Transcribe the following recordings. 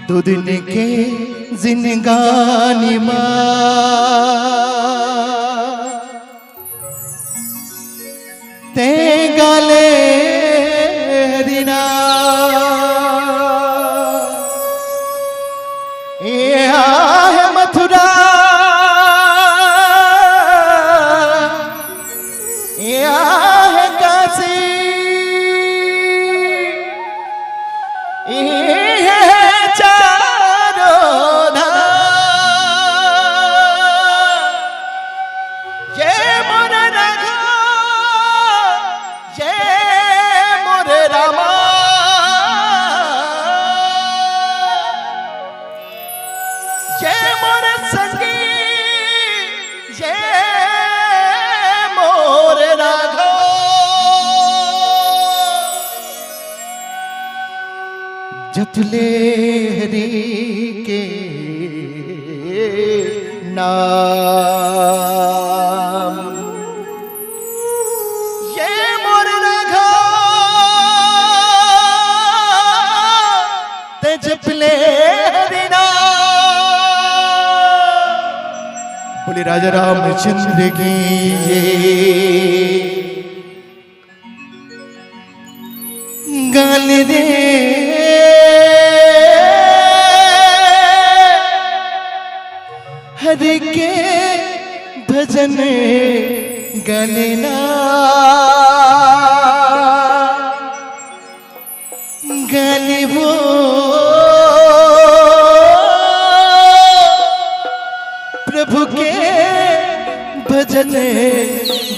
दो दिन के जिंदगानी ते गाले दिना है मथुरा है काशी जपले हरि के नाम ये मोर राघव ते जपले हरि नाम। बोले राजा रामचंद्र की गाल दे हरि के भजन गलना गाली वो प्रभु के भजन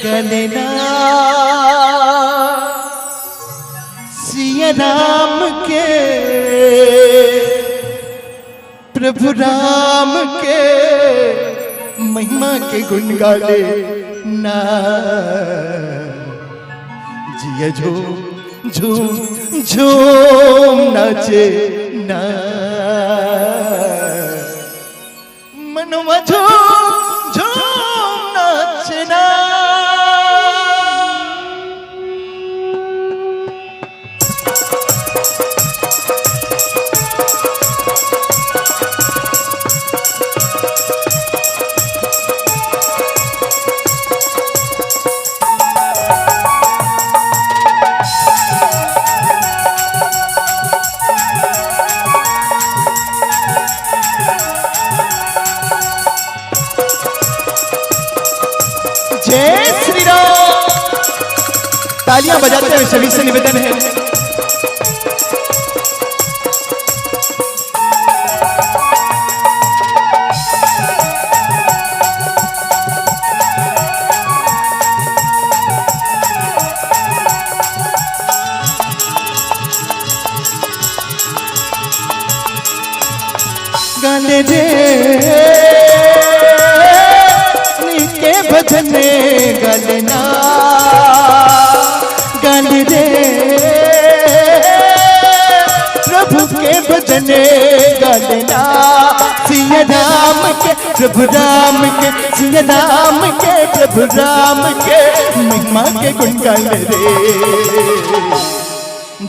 गलना सिया राम के प्रभु राम के महिमा के गुण गाले ना जिया झूम झूम झूम नाचे ना मनवा झूम झूम नाचना। जय श्री राम। तालियां बजाते हुए सभी से निवेदन है गाने दे भजन गलना गाल दे प्रभु के भजन गलना सिया राम के प्रभु राम के सिया राम के प्रभु राम के महिमा के गुण गाल रे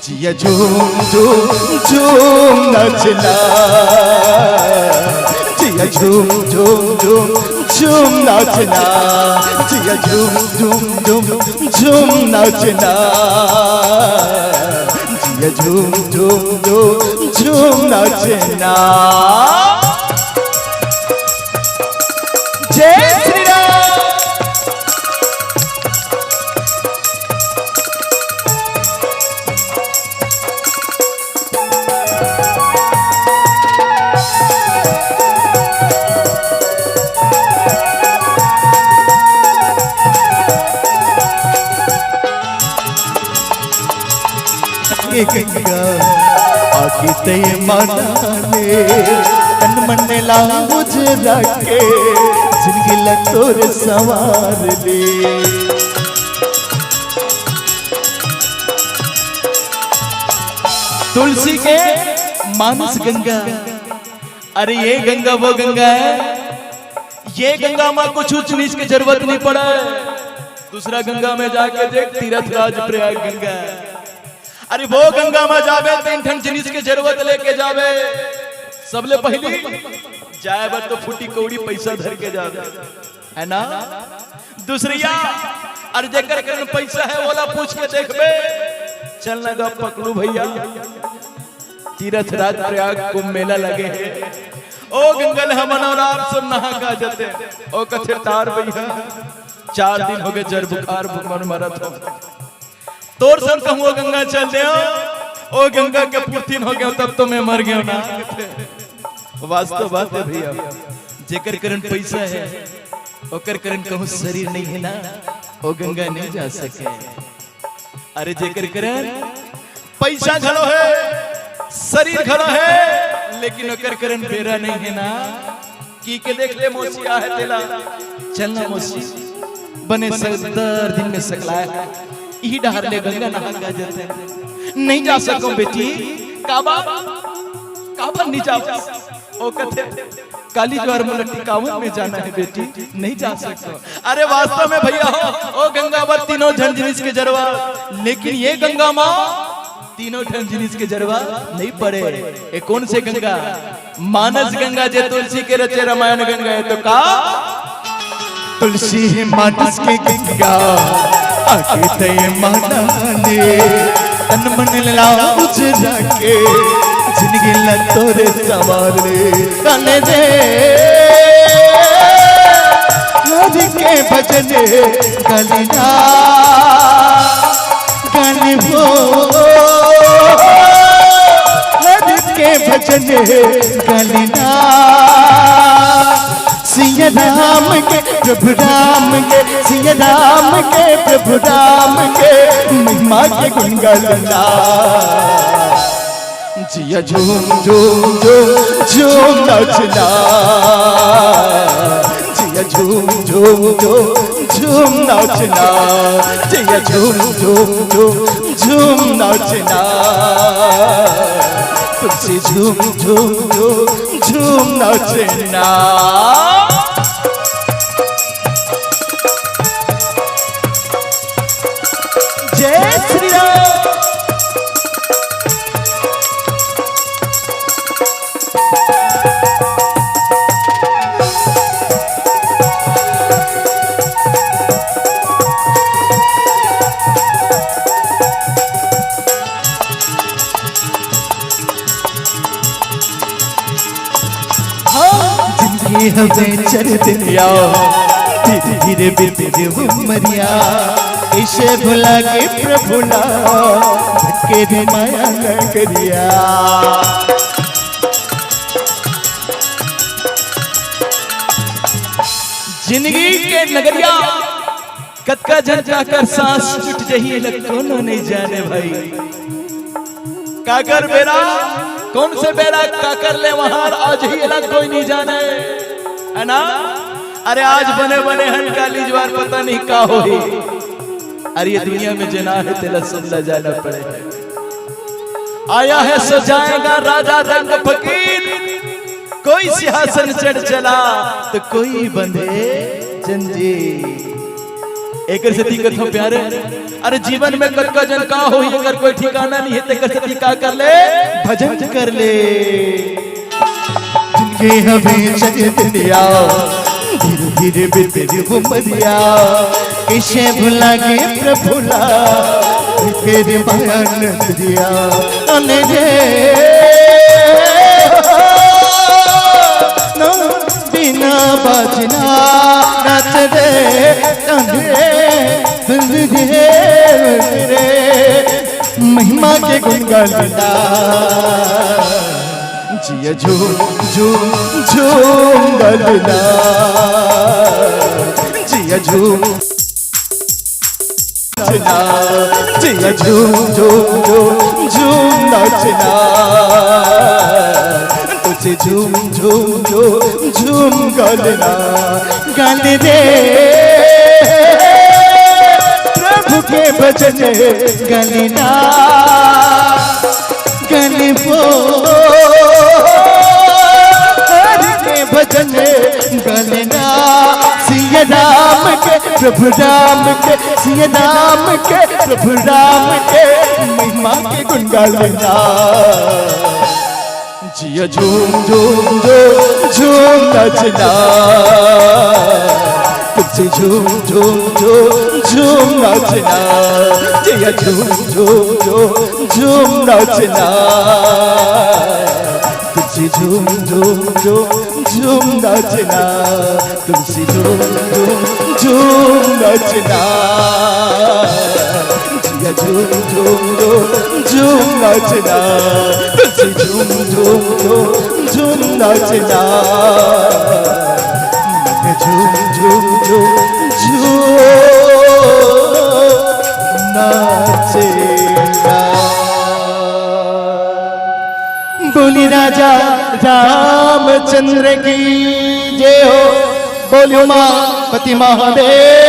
जिया झूम झूम झूम नाचना जिया झूम झूम झूम झूम नाचना जिया झूम झूम झूम झूम नाचना जिया झूम झूम झूम झूम नाचना। जय श्री राम। गंगा आखी ते मानाने तन मन लाउज रखे जिंदगी लतोर सवार ले तुलसी के मानस गंगा। अरे ये गंगा वो गंगा है, ये गंगा में कुछ ऊंच नीच की जरूरत नहीं पड़ा। दूसरा गंगा में जाके देख तीर्थराज प्रयाग गंगा। अरे वो गंगा में जावे 3 ठन जिनिस के जरूरत लेके जावे। सबले पहली जाए बर तो फूटी कौड़ी पैसा धर के जावे है ना। दूसरिया अरे जेकर करन पैसा है बोला पूछ के देखबे। चल लगा पकड़ू भैया तीर्थराज प्रयाग कुंभ मेला लगे है। ओ गंगल हमन और आप सब नहा का जते। ओ कथे तार भैया 4 दिन हो गए जर बुखार भूखमर मरत हो। तोर संग कहूँ गंगा चल दे। ओ गंगा के पुरतीन हो गया तब तो मैं मर गया ना। वास्तव बात है भैया जेकर करन पैसा है ओकर करन कहूँ शरीर नहीं है ना। ओ गंगा नहीं जा सके। अरे जेकर करन पैसा घलो है शरीर घलो है लेकिन ओकर करन बेरा नहीं है ना। की के देख ले मौसी आ है तेला। चलना मौसी बने 70 दिन में सकलाए यही डहर ले गंगा नहा का जाते। नहीं जा सको बेटी काबा नहीं जा। ओ कथे काली ज्वार मुलट्टी कावन में जाना है बेटी नहीं जा सकते। अरे वास्तव में भैया हो ओ गंगा पर तीनों झन जिनिस के जरवा लेकिन ये गंगा माँ तीनों ठन जिनिस के जरवा नहीं पड़े। ये कौन से गंगा मानस गंगा जे तुलसी के रचे रामायण गंगा है तो का तुलसी है मानस के गंगा आके तय माना ले तन मन लाओ उजरा के जिंदगी लतोरे सवारे कने दे हरि के भजने गलिना गाने वो हरि के भजने गलिना। सिया राम के प्रभु राम के सिया राम के प्रभु राम के महिमा के गुण गाना। जिया झूम झूम झूम झूम नाचना जिया झूम झूम झूम झूम नाचना जिया झूम झूम झूम झूम नाचना तुलसी झूम झूम झूम झूम नाचना। जय श्री राम। हमें चर दिया धीरे धीरे बीते उमरिया इसे भुला के प्रभुला धक्के दे माया नगरिया। जिंदगी के नगरिया कतका जन जाकर सांस छूट जही कोनो नहीं जाने भाई। काकर बेरा कौन से बेरा काकर ले वहां आज ही अलग कोई नहीं जाने है ना। अरे आज बने बने हन काली ज्वार पता नहीं का हो ही। अरे ये दुनिया में जना है तेला सब जाना पड़े। आया है सजाएगा राजा रंग फकीर कोई सिंहासन चढ़ चला तो कोई बंधे जंजीर। एक सती कथो प्यारे अरे जीवन में कतका जन का हो अगर कोई ठिकाना नहीं है तेकर सती का कर ले भजन कर ले। जिनके हमें चरित दिया धीरे धीरे बीते उमरिया इसे भुला के प्रभुला तेरे माया नगरिया अने रे बिना बाजना नाच रे रे महिमा के गुण गाना। जिया झूम झूम झूम गाना जिया झूम नाचना जिया झूम झूम झूम झूम नाचना तुझे झूम झूम झूम झूम गाना गाने दे प्रभु के भजन गलिना गली वो हरि के भजन गलिना। सिया राम के प्रभु राम के, सिया राम के, प्रभु राम के महिमा के गुण गाना। जिया झूम झूम झूम झूम नचना, तुझसे झूम झूम झूम झूम नचना। जिया झूम झूम झूम झूम नचना, तुझसे झूम झूम झूम झूम नचना, तुझसे झूम झूम झूम नचना। जिया झूम झूम झूम झूम नचना, तुझसे झूम झूम झूम झूम नचना। झूम झूम झूम झूम नचना। बोली राजा रामचंद्र की जय हो, बोलो मां पति महादेव।